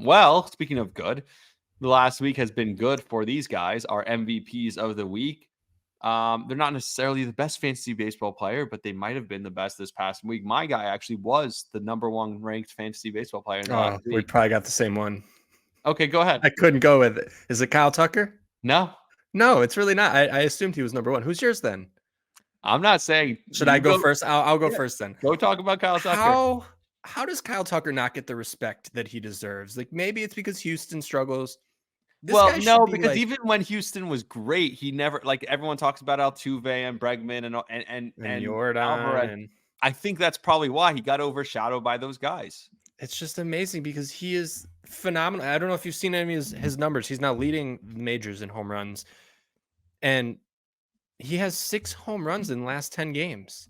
Well, speaking of good, the last week has been good for these guys, our MVPs of the week. They're not necessarily the best fantasy baseball player, but they might have been the best this past week. My guy actually was the number one ranked fantasy baseball player in the last We week. probably got the same one. Okay, go ahead. I couldn't go with it. Is it Kyle Tucker? No, No, it's really not. I assumed he was number one. Who's yours then? I'm not saying. Should I go first? I'll go first then. Go talk about Kyle Tucker. How does Kyle Tucker not get the respect that he deserves? Like maybe it's because Houston struggles. Well, no, because even when Houston was great, he never everyone talks about Altuve and Bregman and Jordan Alvarez. and I think that's probably why he got overshadowed by those guys. It's just amazing because he is phenomenal. I don't know if you've seen any of his numbers. He's now leading majors in home runs, and he has 6 home runs in the last 10 games.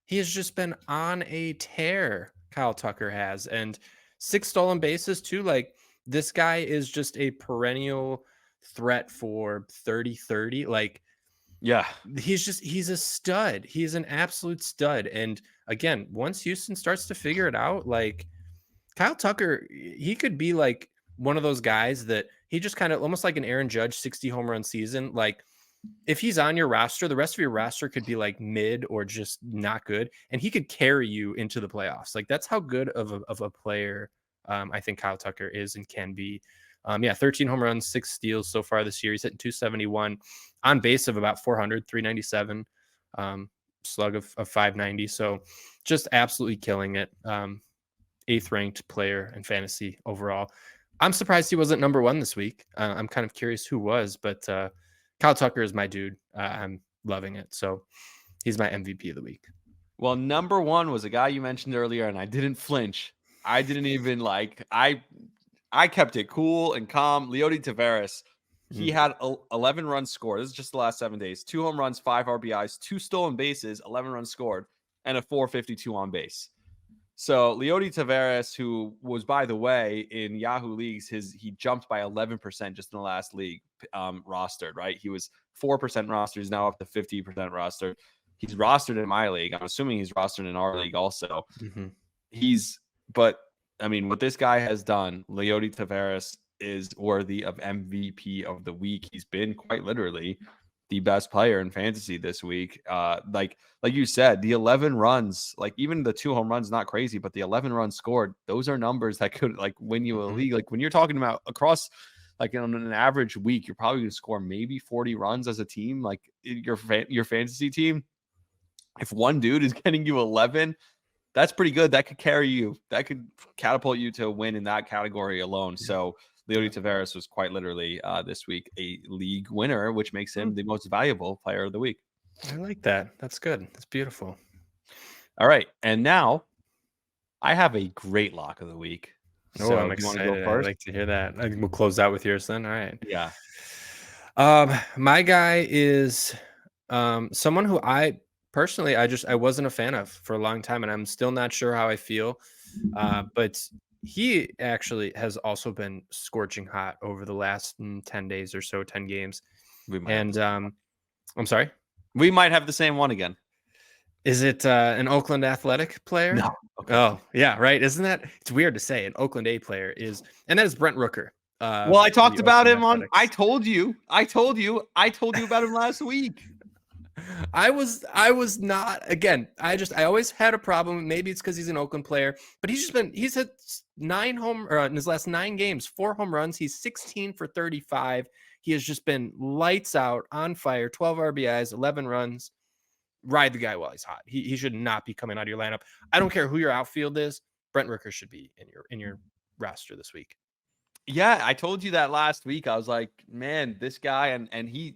He has just been on a tear. Kyle Tucker has, and 6 stolen bases too. Like this guy is just a perennial threat for 30-30. Like, yeah, he's a stud. He's an absolute stud. And again, once Houston starts to figure it out, like Kyle Tucker, he could be like one of those guys that he just kind of almost like an Aaron Judge 60 home run season. Like if he's on your roster, the rest of your roster could be like mid or just not good, and he could carry you into the playoffs. Like that's how good of a player I think Kyle Tucker is and can be. 13 home runs, 6 steals so far this year. He's hitting 271, on base of about 400, 397, slug of 590. So just absolutely killing it. 8th ranked player in fantasy overall. I'm surprised he wasn't number 1 this week. I'm kind of curious who was, but Kyle Tucker is my dude. I'm loving it. So he's my MVP of the week. Well, number 1 was a guy you mentioned earlier, and I didn't flinch. I didn't even I kept it cool and calm. Leody Taveras, he had 11 runs scored. This is just the last 7 days. 2 home runs, 5 RBIs, 2 stolen bases, 11 runs scored, and a 452 on base. So Leody Taveras, who was, by the way, in Yahoo leagues, he jumped by 11% just in the last league rostered, right? He was 4% rostered. He's now up to 50% rostered. He's rostered in my league. I'm assuming he's rostered in our league also. But I mean, what this guy has done, Leody Taveras is worthy of MVP of the week. He's been quite literally the best player in fantasy this week. Like you said, the 11 runs, like even the 2 home runs, not crazy, but the 11 runs scored, those are numbers that could like win you a league. Like when you're talking about across, like on an average week, you're probably going to score maybe 40 runs as a team, like your fantasy team. If one dude is getting you 11, that's pretty good. That could carry you. That could catapult you to a win in that category alone. So Leody Taveras was quite literally this week a league winner, which makes him the most valuable player of the week. I like that. That's good. That's beautiful. All right. And now I have a great lock of the week. So I'm excited. I'd like to hear that. We'll close out with yours then. All right. Yeah. My guy is someone who I personally, I wasn't a fan of for a long time, and I'm still not sure how I feel. But he actually has also been scorching hot over the last 10 days or so, 10 games. And I'm sorry? We might have the same one again. Is it an Oakland Athletic player? No. Okay. Oh, yeah, right. Isn't that? It's weird to say an Oakland A player is, and that is Brent Rooker. Well, I talked about him on. I told you about him last week. I was not, again, I always had a problem. Maybe it's because he's an Oakland player, but he's hit 9 in his last 9 games, 4 home runs. He's 16 for 35. He has just been lights out, on fire, 12 RBIs, 11 runs. Ride the guy while he's hot. He should not be coming out of your lineup. I don't care who your outfield is. Brent Rooker should be in your roster this week. Yeah, I told you that last week. I was like, man, this guy, and he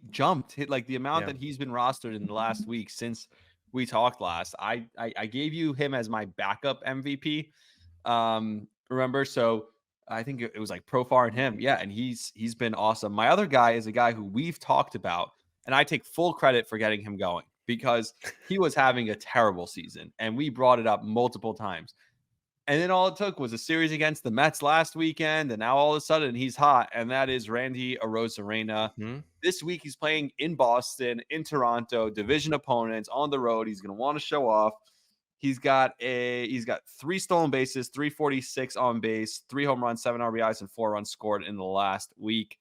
hit like the amount that he's been rostered in the last week since we talked last. I gave you him as my backup MVP. Remember? So I think it was like Profar and him. Yeah, and he's been awesome. My other guy is a guy who we've talked about, and I take full credit for getting him going because he was having a terrible season, and we brought it up multiple times. And then all it took was a series against the Mets last weekend, and now all of a sudden he's hot, and that is Randy Arozarena. This week he's playing in Boston, in Toronto, division opponents, on the road. He's going to want to show off. He's got 3 stolen bases, 346 on base, 3 home runs, 7 RBIs, and 4 runs scored in the last week.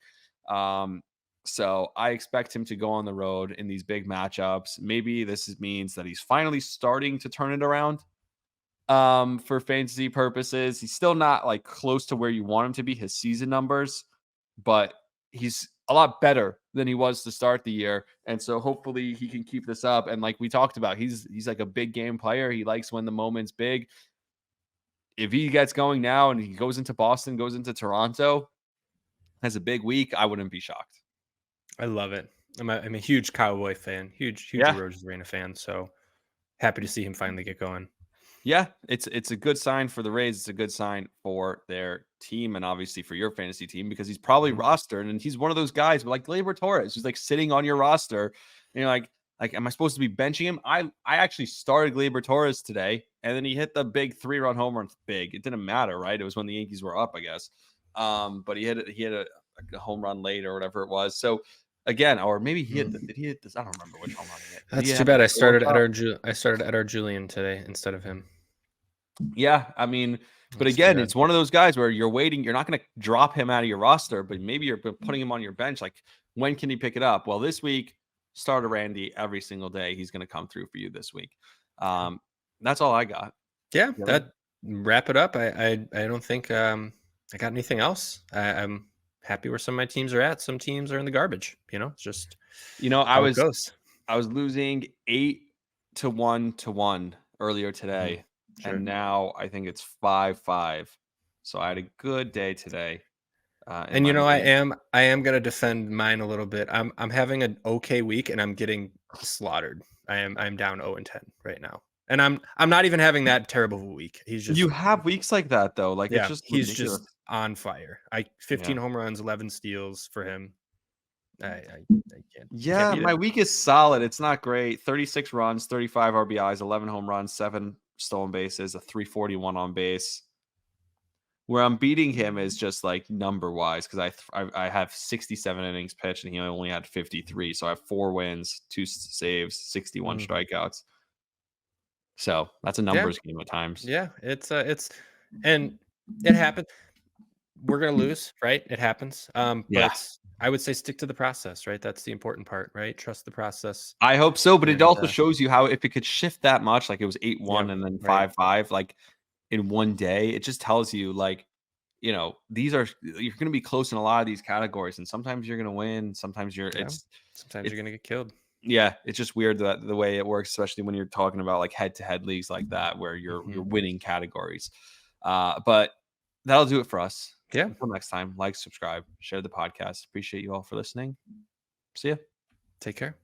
So I expect him to go on the road in these big matchups. Maybe means that he's finally starting to turn it around for fantasy purposes. He's still not like close to where you want him to be, his season numbers, but he's a lot better than he was to start the year. And so hopefully he can keep this up. And like we talked about, he's like a big game player. He likes when the moment's big. If he gets going now and he goes into Boston, goes into Toronto, has a big week, I wouldn't be shocked. I love it. I'm a huge Cowboy fan, huge Yeah. Rogers Arena fan. So happy to see him finally get going. Yeah, it's a good sign for the Rays. It's a good sign for their team and obviously for your fantasy team because he's probably rostered and he's one of those guys like Gleyber Torres who's like sitting on your roster. And you're like, am I supposed to be benching him? I actually started Gleyber Torres today, and then he hit the big 3-run home run. Big. It didn't matter, right? It was when the Yankees were up, I guess. But he hit a home run late or whatever it was. So again, or maybe did he hit this? I don't remember which home run he hit. That's too bad. I started Edgar Julian today instead of him. Yeah, I mean, but again, it's one of those guys where you're waiting. You're not going to drop him out of your roster, but maybe you're putting him on your bench. Like, when can he pick it up? Well, this week, start a Randy every single day. He's going to come through for you this week. That's all I got. Yeah, that wrap it up. I don't think I got anything else. I'm happy where some of my teams are at. Some teams are in the garbage. It's just I was losing 8-1 earlier today. Sure. And now I think it's 5-5. So I had a good day today. And I am gonna defend mine a little bit. I'm having an okay week and I'm getting slaughtered. I'm down 0-10 right now. And I'm not even having that terrible of a week. You have weeks like that though. Like it's just he's ridiculous. Just on fire. 15 home runs, 11 steals for him. I can't. Yeah, my week is solid. It's not great. 36 runs, 35 RBIs, 11 home runs, 7 stolen bases, a 341 on base. Where I'm beating him is just like number wise because I have 67 innings pitched and he only had 53. So I have 4 wins, 2 saves, 61 strikeouts. So that's a numbers game at times. Yeah, and it happens. We're gonna lose, right? It happens. But I would say stick to the process, right? That's the important part, right? Trust the process. I hope so, but it also shows you how if it could shift that much, like it was 8-1 and then 5-5, like in one day, it just tells you like, you're going to be close in a lot of these categories, and sometimes you're going to win, sometimes you're going to get killed. Yeah, it's just weird that the way it works, especially when you're talking about like head-to-head leagues like that where you're winning categories. But that'll do it for us. Yeah. Until next time, like, subscribe, share the podcast. Appreciate you all for listening. See ya. Take care.